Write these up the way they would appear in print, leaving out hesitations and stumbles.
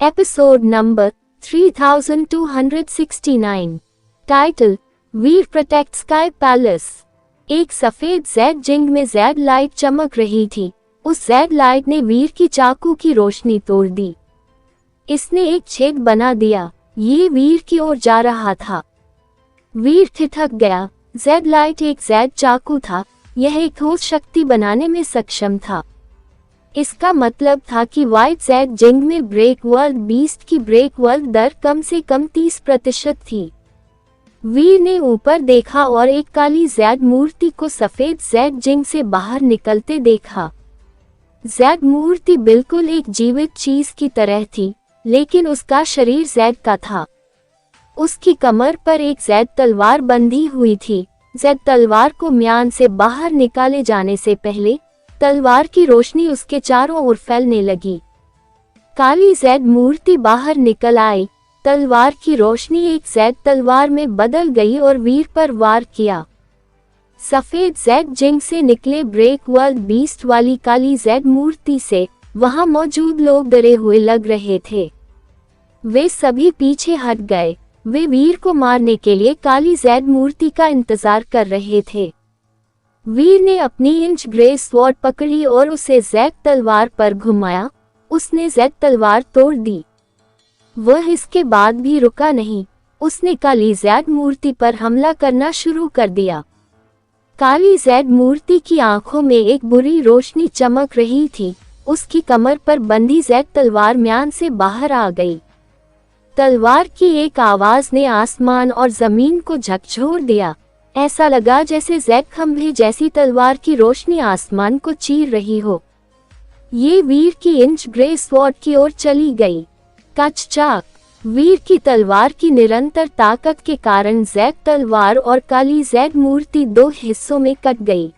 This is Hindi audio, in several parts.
Episode number 3269। टाइटल वीर प्रोटेक्ट स्काई पैलेस। एक सफेद जेड जिंग में जेड लाइट चमक रही थी। उस जेड लाइट ने वीर की चाकू की रोशनी तोड़ दी। इसने एक छेद बना दिया। ये वीर की ओर जा रहा था। वीर ठिठक गया। जेड लाइट एक जेड चाकू था। यह एक ठोस शक्ति बनाने में सक्षम था। इसका मतलब था कि व्हाइट जेड जिंग में ब्रेक वर्ल्ड बीस्ट की ब्रेक वर्ल्ड दर कम से कम 30% थी। वीर ने ऊपर देखा और एक काली जेड मूर्ति को सफेद जेड जिंग से बाहर निकलते देखा। जेड मूर्ति बिल्कुल एक जीवित चीज की तरह थी, लेकिन उसका शरीर जेड का था। उसकी कमर पर एक जेड तलवार बंधी हुई थी। जेड तलवार को म्यान से बाहर निकाले जाने से पहले तलवार की रोशनी उसके चारों ओर फैलने लगी। काली जेड मूर्ति बाहर निकल आई। तलवार की रोशनी एक जेड तलवार में बदल गई और वीर पर वार किया। सफेद जेड जिंग से निकले ब्रेक वर्ल्ड बीस्ट वाली काली जेड मूर्ति से वहां मौजूद लोग डरे हुए लग रहे थे। वे सभी पीछे हट गए। वे वीर को मारने के लिए काली जेड मूर्ति का इंतजार कर रहे थे। वीर ने अपनी इंच ग्रे स्वॉर्ड पकड़ी और उसे जेड तलवार पर घुमाया। उसने जेड तलवार तोड़ दी। वह इसके बाद भी रुका नहीं। उसने काली जेड मूर्ति पर हमला करना शुरू कर दिया। काली जेड मूर्ति की आंखों में एक बुरी रोशनी चमक रही थी। उसकी कमर पर बंधी जेड तलवार म्यान से बाहर आ गई। तलवार की एक आवाज ने आसमान और जमीन को झकझोर दिया। ऐसा लगा जैसे जेड खंभे जैसी तलवार की रोशनी आसमान को चीर रही हो। ये वीर की इंच ग्रे स्वॉर्ड की ओर चली गई। कचचाक। वीर की तलवार की निरंतर ताकत के कारण जेड तलवार और काली जेड मूर्ति दो हिस्सों में कट गई।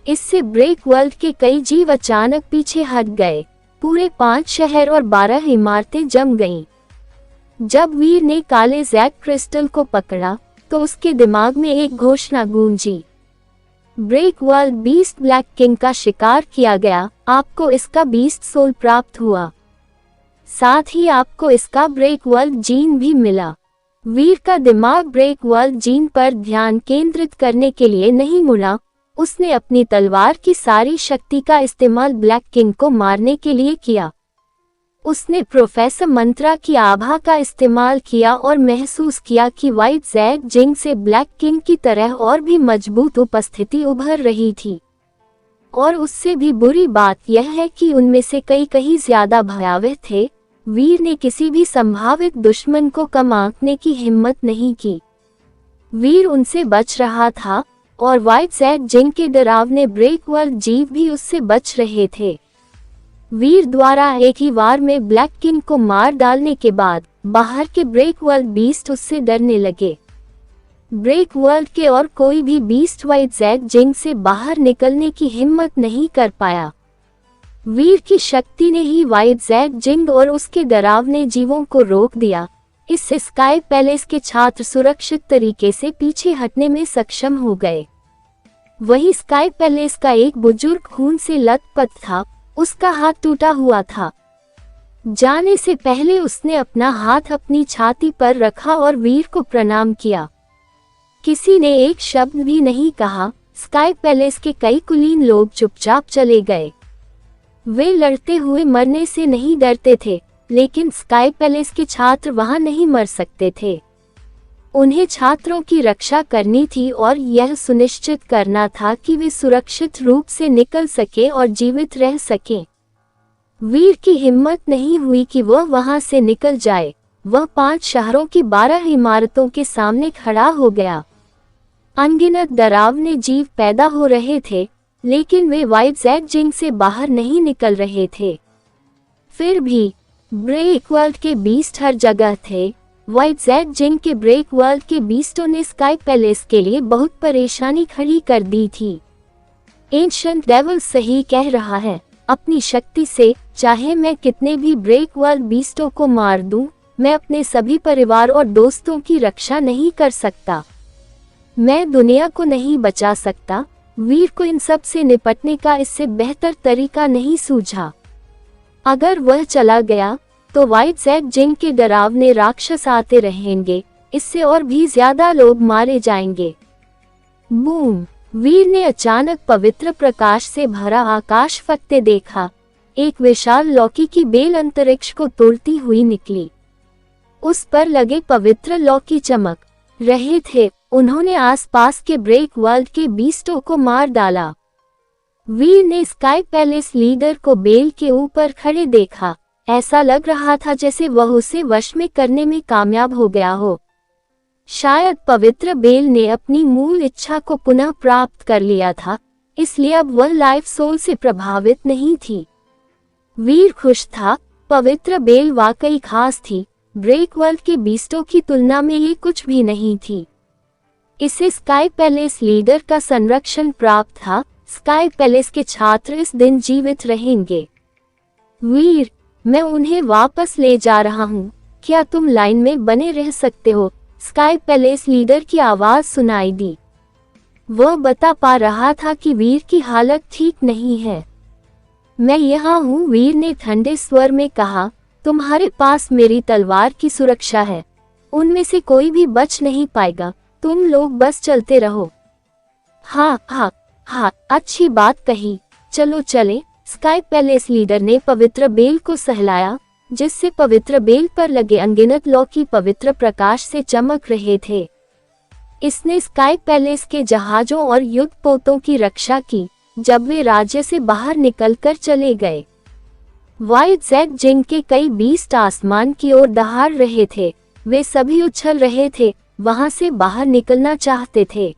इससे ब्रेक वर्ल्ड के कई जीव अचानक पीछे हट गए। पूरे 5 शहर और 12 इमारतें जम गईं। जब वीर ने काले जेड क्रिस्टल को पकड़ा तो उसके दिमाग में एक घोषणा गूंजी। Break world beast black king का शिकार किया गया। आपको इसका बीस्ट सोल प्राप्त हुआ। साथ ही आपको इसका ब्रेक वर्ल्ड जीन भी मिला। वीर का दिमाग ब्रेक वर्ल्ड जीन पर ध्यान केंद्रित करने के लिए नहीं मुड़ा। उसने अपनी तलवार की सारी शक्ति का इस्तेमाल ब्लैक किंग को मारने के लिए किया। उसने प्रोफेसर मंत्रा की आभा का इस्तेमाल किया और महसूस किया कि व्हाइट जेड जिंग से ब्लैक किंग की तरह और भी मजबूत उपस्थिति उभर रही थी। और उससे भी बुरी बात यह है कि उनमें से कहीं ज्यादा भयावह थे। वीर ने किसी भी संभावित दुश्मन को कम आंकने की हिम्मत नहीं की। वीर उनसे बच रहा था और व्हाइट जेड जिंग के डरावने ब्रेक वर्ल्ड जीव भी उससे बच रहे थे। वीर द्वारा एक ही वार में ब्लैक किंग को मार डालने के बाद बाहर के ब्रेक वर्ल्ड बीस्ट उससे डरने लगे। ब्रेक वर्ल्ड के और कोई भी बीस्ट व्हाइट जेड जिंग से बाहर निकलने की हिम्मत नहीं कर पाया। वीर की शक्ति ने ही व्हाइट जेड जिंग और उसके डरावने जीवों को रोक दिया। इससे स्काई पैलेस के छात्र सुरक्षित तरीके से पीछे हटने में सक्षम हो गए। वही स्काई पैलेस का एक बुजुर्ग खून से लथपथ था। उसका हाथ टूटा हुआ था। जाने से पहले उसने अपना हाथ अपनी छाती पर रखा और वीर को प्रणाम किया। किसी ने एक शब्द भी नहीं कहा। स्काई पैलेस के कई कुलीन लोग चुपचाप चले गए। वे लड़ते हुए मरने से नहीं डरते थे, लेकिन स्काई पैलेस के छात्र वहां नहीं मर सकते थे। उन्हें छात्रों की रक्षा करनी थी और यह सुनिश्चित करना था कि वे सुरक्षित रूप से निकल सके और जीवित रह सकें। वीर की हिम्मत नहीं हुई कि वह वहां से निकल जाए। वह 5 शहरों की 12 इमारतों के सामने खड़ा हो गया। अनगिनत डरावने जीव पैदा हो रहे थे, लेकिन वे व्हाइट जेड जिंग से बाहर नहीं निकल रहे थे। फिर भी ब्रेक वर्ल्ड के बीस्ट हर जगह थे। व्हाइट जेड जिंग के ब्रेक वर्ल्ड के बीस्टों ने स्काई पैलेस के लिए बहुत परेशानी खड़ी कर दी थी। एंशिएंट डेविल सही कह रहा है। अपनी शक्ति से चाहे मैं कितने भी ब्रेक वर्ल्ड बीस्टों को मार दूं, मैं अपने सभी परिवार और दोस्तों की रक्षा नहीं कर सकता। मैं दुनिया को नहीं बचा सकता। वीर को इन सब से निपटने का इससे बेहतर तरीका नहीं सूझा। अगर वह चला गया तो व्हाइट जैग जिंग के डरावने राक्षस आते रहेंगे, इससे और भी ज्यादा लोग मारे जाएंगे। बूम! वीर ने अचानक पवित्र प्रकाश से भरा आकाश फटते देखा। एक विशाल लौकी की बेल अंतरिक्ष को तोड़ती हुई निकली। उस पर लगे पवित्र लौकी चमक रहे थे। उन्होंने आसपास के ब्रेक वर्ल्ड के बीस्टों को मार डाला। वीर ने स्काई पैलेस लीडर को बेल के ऊपर खड़े देखा। ऐसा लग रहा था जैसे वह उसे वश में करने में कामयाब हो गया हो। शायद पवित्र बेल ने अपनी मूल इच्छा को पुनः प्राप्त कर लिया था, इसलिए अब वह लाइफ सोल से प्रभावित नहीं थी। वीर खुश था। पवित्र बेल वाकई खास थी। ब्रेक वर्ल्ड के बीस्टों की तुलना में ये कुछ भी नहीं थी। इसे स्काई पैलेस लीडर का संरक्षण प्राप्त था। स्काई पैलेस के छात्र इस दिन जीवित रहेंगे। वीर, मैं उन्हें वापस ले जा रहा हूँ, क्या तुम लाइन में बने रह सकते हो? स्काई पैलेस लीडर की आवाज सुनाई दी। वह बता पा रहा था कि वीर की हालत ठीक नहीं है। मैं यहाँ हूँ, वीर ने ठंडे स्वर में कहा। तुम्हारे पास मेरी तलवार की सुरक्षा है। उनमें से कोई भी बच नहीं पाएगा। तुम लोग बस चलते रहो। हाँ हाँ हाँ, अच्छी बात कही। चलो चले। स्काई पैलेस लीडर ने पवित्र बेल को सहलाया, जिससे पवित्र बेल पर लगे अनगिनत लौकी पवित्र प्रकाश से चमक रहे थे। इसने स्काई पैलेस के जहाजों और युद्धपोतों की रक्षा की जब वे राज्य से बाहर निकलकर चले गए। व्हाइट जैग जिंग के कई बीस्ट आसमान की ओर दहाड़ रहे थे। वे सभी उछल रहे थे, वहां से बाहर निकलना चाहते थे।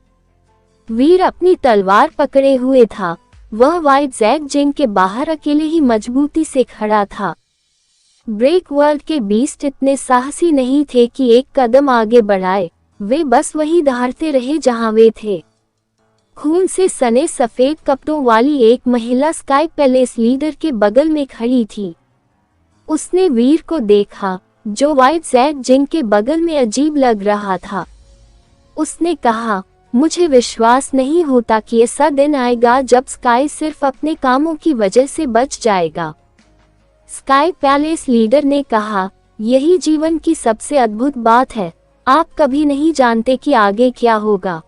वीर अपनी तलवार पकड़े हुए था। वह व्हाइट जैग जिंग के बाहर अकेले ही मजबूती से खड़ा था। ब्रेक वर्ल्ड के बीस्ट इतने साहसी नहीं थे कि एक कदम आगे बढ़ाए। वे बस वही दहाड़ते रहे जहां वे थे। खून से सने सफेद कपड़ों वाली एक महिला स्काई पैलेस लीडर के बगल में खड़ी थी। उसने वीर को देखा, जो व्हाइट जैग जिंग के बगल में अजीब लग रहा था। उसने कहा, मुझे विश्वास नहीं होता कि ऐसा दिन आएगा जब स्काई सिर्फ अपने कामों की वजह से बच जाएगा। स्काई पैलेस लीडर ने कहा, यही जीवन की सबसे अद्भुत बात है। आप कभी नहीं जानते कि आगे क्या होगा।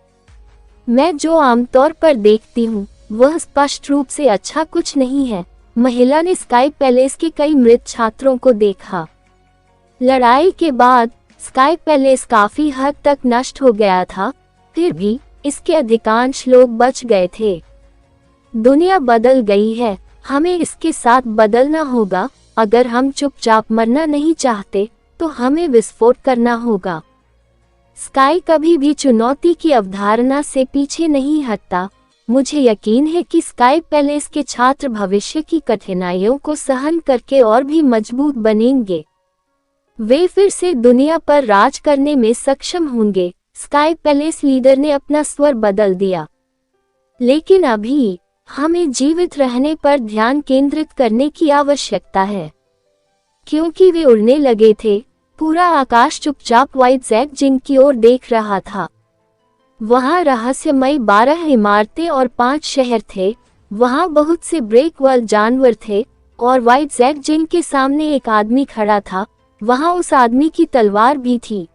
मैं जो आमतौर पर देखती हूँ वह स्पष्ट रूप से अच्छा कुछ नहीं है। महिला ने स्काई पैलेस के कई मृत छात्रों को देखा। लड़ाई के बाद स्काई पैलेस काफी हद तक नष्ट हो गया था, फिर भी इसके अधिकांश लोग बच गए थे। दुनिया बदल गई है, हमें इसके साथ बदलना होगा। अगर हम चुपचाप मरना नहीं चाहते तो हमें विस्फोट करना होगा। स्काई कभी भी चुनौती की अवधारणा से पीछे नहीं हटता। मुझे यकीन है कि स्काई पैलेस के छात्र भविष्य की कठिनाइयों को सहन करके और भी मजबूत बनेंगे। वे फिर से दुनिया पर राज करने में सक्षम होंगे। स्काई पैलेस लीडर ने अपना स्वर बदल दिया। लेकिन अभी हमें जीवित रहने पर ध्यान केंद्रित करने की आवश्यकता है। क्योंकि वे उड़ने लगे थे, पूरा आकाश चुपचाप व्हाइट जैग जिंग की ओर देख रहा था। वहां रहस्यमयी 12 इमारतें और 5 शहर थे। वहां बहुत से ब्रेक वर्ल्ड जानवर थे और व्हाइट जैग जिंग के सामने एक आदमी खड़ा था। वहां उस आदमी की तलवार भी थी।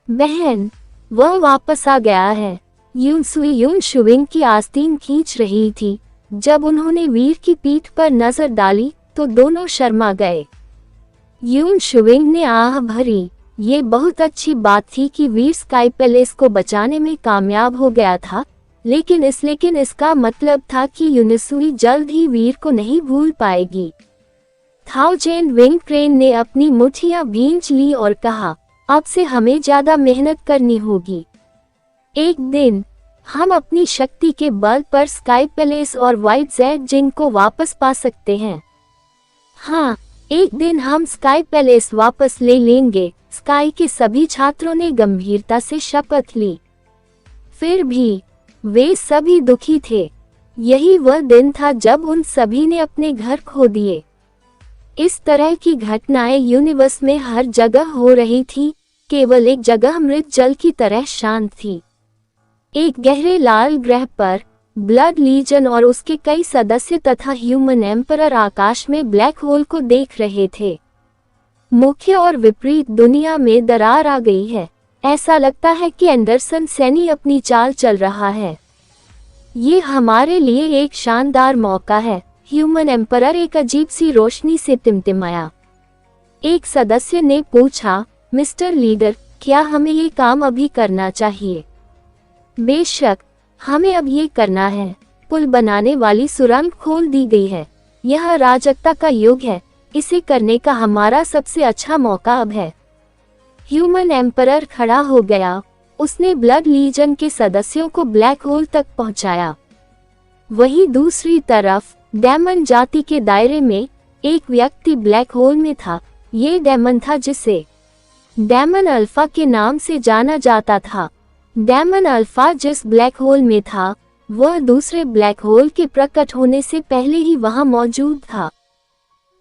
बहन, वह वापस आ गया है। यून शुविंग की आस्तीन खींच रही थी। जब उन्होंने वीर की पीठ पर नजर डाली तो दोनों शर्मा गए। यून शुविंग ने आह भरी। ये बहुत अच्छी बात थी कि वीर स्काई पैलेस को बचाने में कामयाब हो गया था, लेकिन इसका मतलब था कि यूनिसुई जल्द ही वीर को नहीं भूल पाएगी। थाओ चेन विंग क्रेन ने अपनी मुट्ठियां भींच ली और कहा, अब से हमें ज्यादा मेहनत करनी होगी। एक दिन हम अपनी शक्ति के बल पर स्काई पैलेस और व्हाइट जैग जिंग को वापस पा सकते हैं। हाँ, एक दिन हम स्काई पैलेस वापस ले लेंगे। स्काई के सभी छात्रों ने गंभीरता से शपथ ली। फिर भी वे सभी दुखी थे। यही वह दिन था जब उन सभी ने अपने घर खो दिए। इस तरह की घटनाएं यूनिवर्स में हर जगह हो रही थी। केवल एक जगह मृत जल की तरह शांत थी। एक गहरे लाल ग्रह पर ब्लड लीजन और उसके कई सदस्य तथा ह्यूमन एम्परर आकाश में ब्लैक होल को देख रहे थे। मुख्य और विपरीत दुनिया में दरार आ गई है। ऐसा लगता है कि एंडरसन सैनी अपनी चाल चल रहा है। ये हमारे लिए एक शानदार मौका है। ह्यूमन एम्परर एक अजीब सी रोशनी से टिमटिमाया। एक सदस्य ने पूछा, मिस्टर लीडर, क्या हमें ये काम अभी करना चाहिए? बेशक, हमें अब ये करना है। पुल बनाने वाली सुरंग खोल दी गई है। यह अराजकता का युग है। इसे करने का हमारा सबसे अच्छा मौका अब है। ह्यूमन एम्परर खड़ा हो गया। उसने ब्लड लीजन के सदस्यों को ब्लैक होल तक पहुंचाया। वहीं दूसरी तरफ डेमन जाति के दायरे में एक व्यक्ति ब्लैक होल में था। ये डेमन था जिसे डेमन अल्फा के नाम से जाना जाता था। डेमन अल्फा जिस ब्लैक होल में था, वह दूसरे ब्लैक होल के प्रकट होने से पहले ही वहां मौजूद था।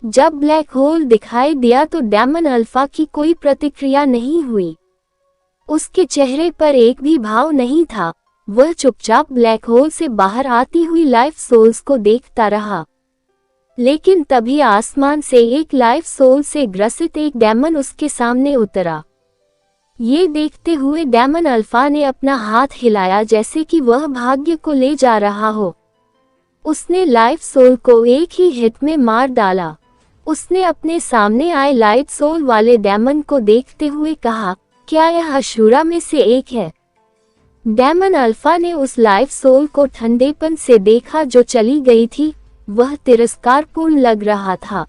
जब ब्लैक होल दिखाई दिया तो डेमन अल्फा की कोई प्रतिक्रिया नहीं हुई। उसके चेहरे पर एक भी भाव नहीं था। वह चुपचाप ब्लैक होल से बाहर आती हुई लाइफ सोल्स को देखता रहा। लेकिन तभी आसमान से एक लाइफ सोल से ग्रसित एक डेमन उसके सामने उतरा। ये देखते हुए डेमन अल्फा ने अपना हाथ हिलाया जैसे कि वह भाग्य को ले जा रहा हो। उसने लाइफ सोल को एक ही हिट में मार डाला। उसने अपने सामने आए लाइट सोल वाले डेमन को देखते हुए कहा, क्या यह अशूरा में से एक है? डेमन अल्फा ने उस लाइफ सोल को ठंडेपन से देखा जो चली गई थी। वह तिरस्कारपूर्ण लग रहा था।